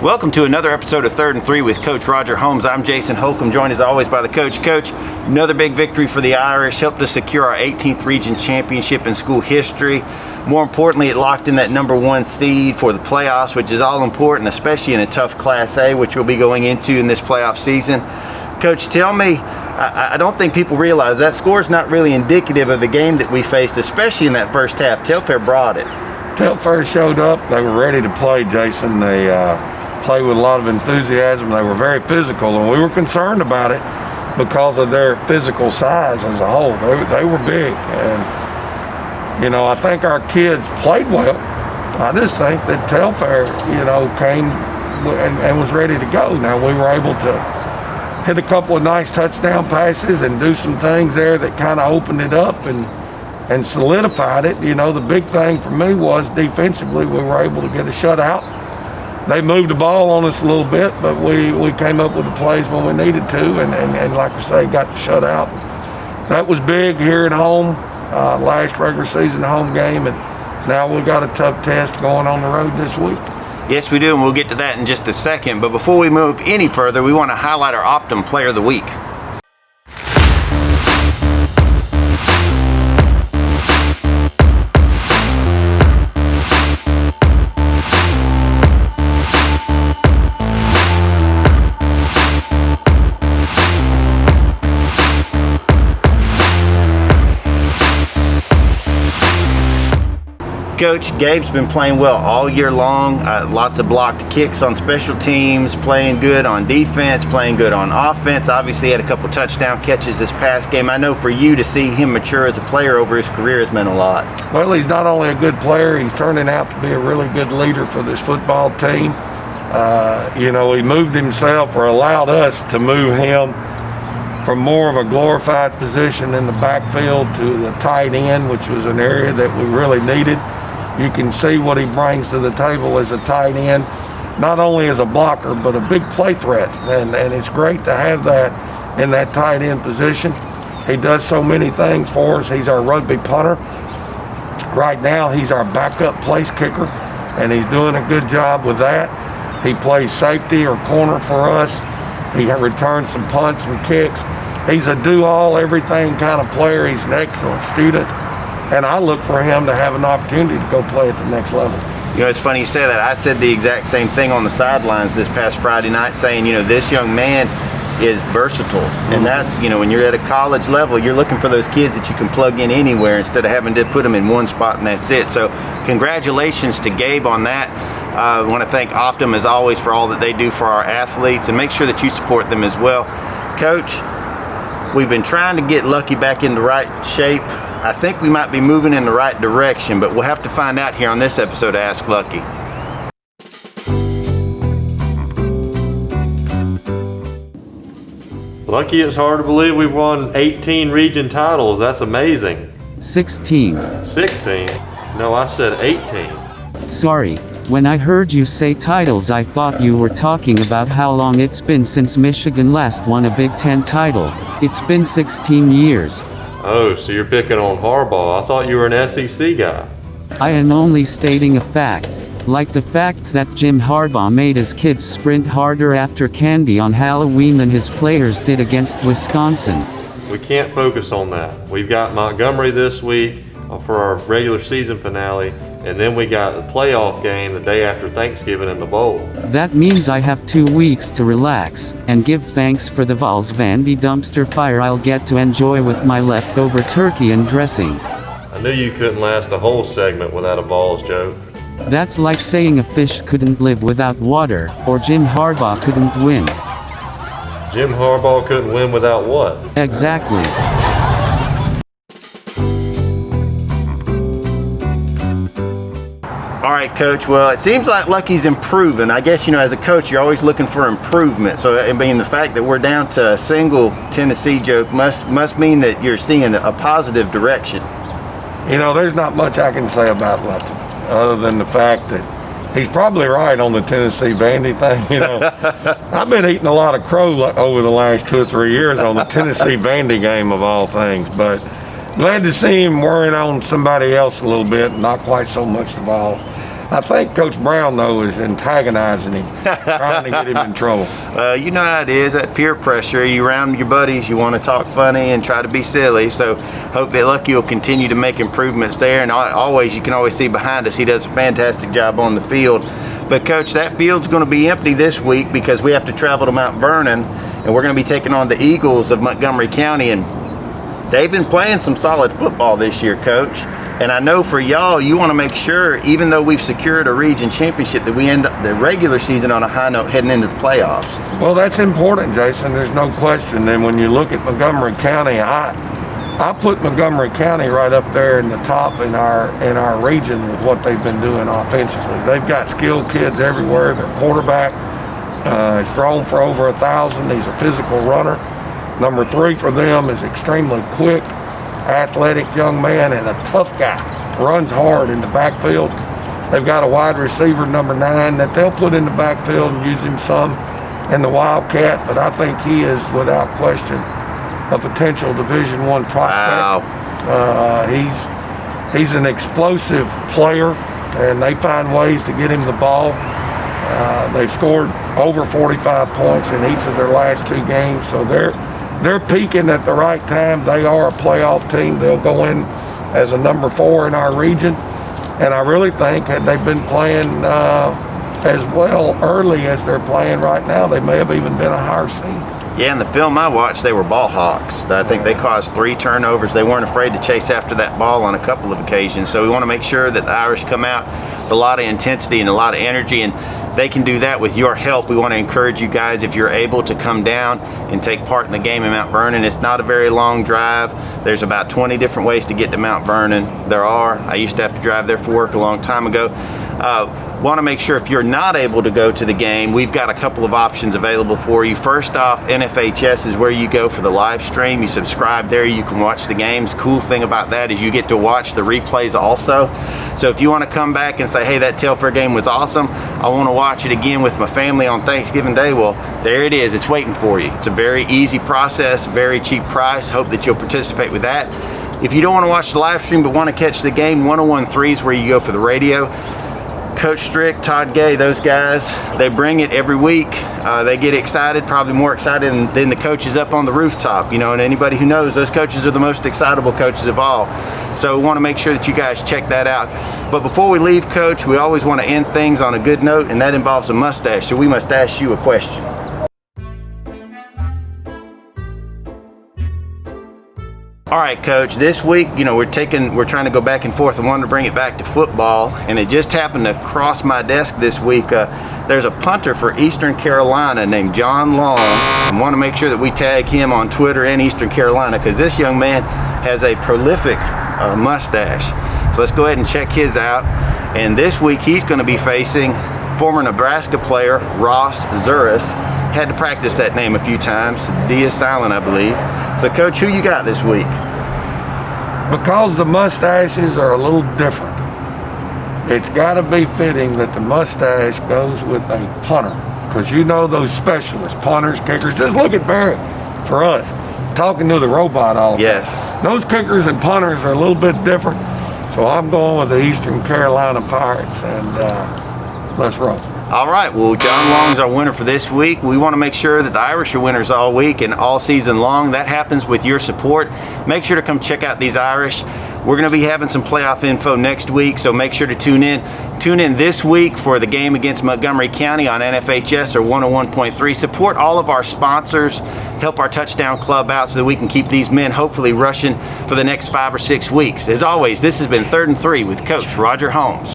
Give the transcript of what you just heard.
Welcome to another episode of 3rd and 3 with Coach Roger Holmes. I'm Jason Holcomb, joined as always by the coach. Coach, another big victory for the Irish, helped us secure our 18th region championship in school history. More importantly, it locked in that number 1 seed for the playoffs, which is all important, especially in a tough Class A, which we'll be going into in this playoff season. Coach, tell me, I don't think people realize that score is not really indicative of the game that we faced, especially in that first half. Telfair brought it. Telfair showed up. They were ready to play, Jason. They played with a lot of enthusiasm. They were very physical, and we were concerned about it because of their physical size as a whole. They were big, and, you know, I think our kids played well. I just think that Telfair, you know, came and was ready to go. Now, we were able to hit a couple of nice touchdown passes and do some things there that kind of opened it up and solidified it. You know, the big thing for me was defensively we were able to get a shutout. They moved the ball on us a little bit, but we came up with the plays when we needed to, and like I say, got the shutout. That was big here at home, last regular season home game, and now we've got a tough test going on the road this week. Yes, we do, and we'll get to that in just a second. But before we move any further, we want to highlight our Optim Player of the Week. Coach, Gabe's been playing well all year long. Lots of blocked kicks on special teams, playing good on defense, playing good on offense. Obviously had a couple touchdown catches this past game. I know for you to see him mature as a player over his career has meant a lot. Well, he's not only a good player, he's turning out to be a really good leader for this football team. You know, he moved himself, or allowed us to move him from more of a glorified position in the backfield to the tight end, which was an area that we really needed. You can see what he brings to the table as a tight end, not only as a blocker, but a big play threat. And it's great to have that in that tight end position. He does so many things for us. He's our rugby punter. Right now, he's our backup place kicker, and he's doing a good job with that. He plays safety or corner for us. He returns some punts and kicks. He's a do-all, everything kind of player. He's an excellent student. And I look for him to have an opportunity to go play at the next level. You know, it's funny you say that. I said the exact same thing on the sidelines this past Friday night, saying, you know, this young man is versatile. And that, you know, when you're at a college level, you're looking for those kids that you can plug in anywhere instead of having to put them in one spot and that's it. So congratulations to Gabe on that. I want to thank Optim as always for all that they do for our athletes, and make sure that you support them as well. Coach, we've been trying to get Lucky back in the right shape. I think we might be moving in the right direction, but we'll have to find out here on this episode of Ask Lucky. Lucky, it's hard to believe we've won 18 region titles. That's amazing. 16. 16? No, I said 18. Sorry, when I heard you say titles, I thought you were talking about how long it's been since Michigan last won a Big Ten title. It's been 16 years. Oh, so you're picking on Harbaugh. I thought you were an SEC guy. I am only stating a fact. Like the fact that Jim Harbaugh made his kids sprint harder after candy on Halloween than his players did against Wisconsin. We can't focus on that. We've got Montgomery this week for our regular season finale, and then we got the playoff game the day after Thanksgiving in the bowl. That means I have 2 weeks to relax and give thanks for the Vols Vandy dumpster fire I'll get to enjoy with my leftover turkey and dressing. I knew you couldn't last a whole segment without a Vols joke. That's like saying a fish couldn't live without water, or Jim Harbaugh couldn't win. Jim Harbaugh couldn't win without what? Exactly. All right, Coach. Well, it seems like Lucky's improving. I guess, you know, as a coach, you're always looking for improvement. So, I mean, the fact that we're down to a single Tennessee joke must mean that you're seeing a positive direction. You know, there's not much I can say about Lucky, other than the fact that he's probably right on the Tennessee Vandy thing. You know, I've been eating a lot of crow over the last 2 or 3 years on the Tennessee Vandy game of all things, but glad to see him worrying on somebody else a little bit, not quite so much the ball. I think Coach Brown, though, is antagonizing him, trying to get him in trouble. You know how it is, that peer pressure. You around your buddies, you want to talk funny and try to be silly. So hope that Lucky will continue to make improvements there. And you can always see behind us, he does a fantastic job on the field. But Coach, that field's going to be empty this week because we have to travel to Mount Vernon, and we're going to be taking on the Eagles of Montgomery County. And they've been playing some solid football this year, Coach. And I know for y'all, you want to make sure, even though we've secured a region championship, that we end up the regular season on a high note heading into the playoffs. Well, that's important, Jason. There's no question. And when you look at Montgomery County, I put Montgomery County right up there in the top in our region with what they've been doing offensively. They've got skilled kids everywhere. Their quarterback has thrown for over 1,000. He's a physical runner. Number 3 for them is extremely quick, athletic young man and a tough guy. Runs hard in the backfield. They've got a wide receiver, number 9, that they'll put in the backfield and use him some in the Wildcat, but I think he is, without question, a potential Division I prospect. Wow. He's an explosive player, and they find ways to get him the ball. They've scored over 45 points in each of their last 2 games, so they're peaking at the right time. They are a playoff team. They'll go in as a number 4 in our region. And I really think had they been playing as well early as they're playing right now, they may have even been a higher seed. Yeah, in the film I watched, they were ball hawks. I think they caused 3 turnovers. They weren't afraid to chase after that ball on a couple of occasions. So we want to make sure that the Irish come out with a lot of intensity and a lot of energy, and they can do that with your help. We want to encourage you guys, if you're able to come down and take part in the game in Mount Vernon. It's not a very long drive. There's about 20 different ways to get to Mount Vernon. I used to have to drive there for work a long time ago. Want to make sure if you're not able to go to the game, we've got a couple of options available for you. First off, NFHS is where you go for the live stream. You subscribe there, you can watch the games. Cool thing about that is you get to watch the replays also. So if you want to come back and say, hey, that Telfair game was awesome, I want to watch it again with my family on Thanksgiving Day, well, there it is. It's waiting for you. It's a very easy process, very cheap price. Hope that you'll participate with that. If you don't want to watch the live stream but want to catch the game, 101.3 is where you go for the radio. Coach Strick, Todd Gay, those guys, they bring it every week. They get excited, probably more excited than the coaches up on the rooftop, and anybody who knows, those coaches are the most excitable coaches of all. So we want to make sure that you guys check that out. But before we leave, Coach, we always want to end things on a good note, and that involves a mustache. So we must ask you a question. All right, Coach, this week, we're trying to go back and forth. I wanted to bring it back to football, and it just happened to cross my desk this week. There's a punter for Eastern Carolina named John Long. I want to make sure that we tag him on Twitter and Eastern Carolina, because this young man has a prolific mustache. So let's go ahead and check his out. And this week, he's going to be facing former Nebraska player Ross Zuris. Had to practice that name a few times. D is silent, I believe. So, Coach, who you got this week? Because the mustaches are a little different, it's got to be fitting that the mustache goes with a punter. Because those specialists, punters, kickers. Just look at Barrett for us, talking to the robot all the time. Those kickers and punters are a little bit different. So I'm going with the Eastern Carolina Pirates, and let's roll. All right, well, John Long's our winner for this week. We want to make sure that the Irish are winners all week and all season long. That happens with your support. Make sure to come check out these Irish. We're going to be having some playoff info next week, so make sure to tune in. Tune in this week for the game against Montgomery County on NFHS or 101.3. Support all of our sponsors. Help our touchdown club out so that we can keep these men hopefully rushing for the next 5 or 6 weeks. As always, this has been 3rd and 3 with Coach Roger Holmes.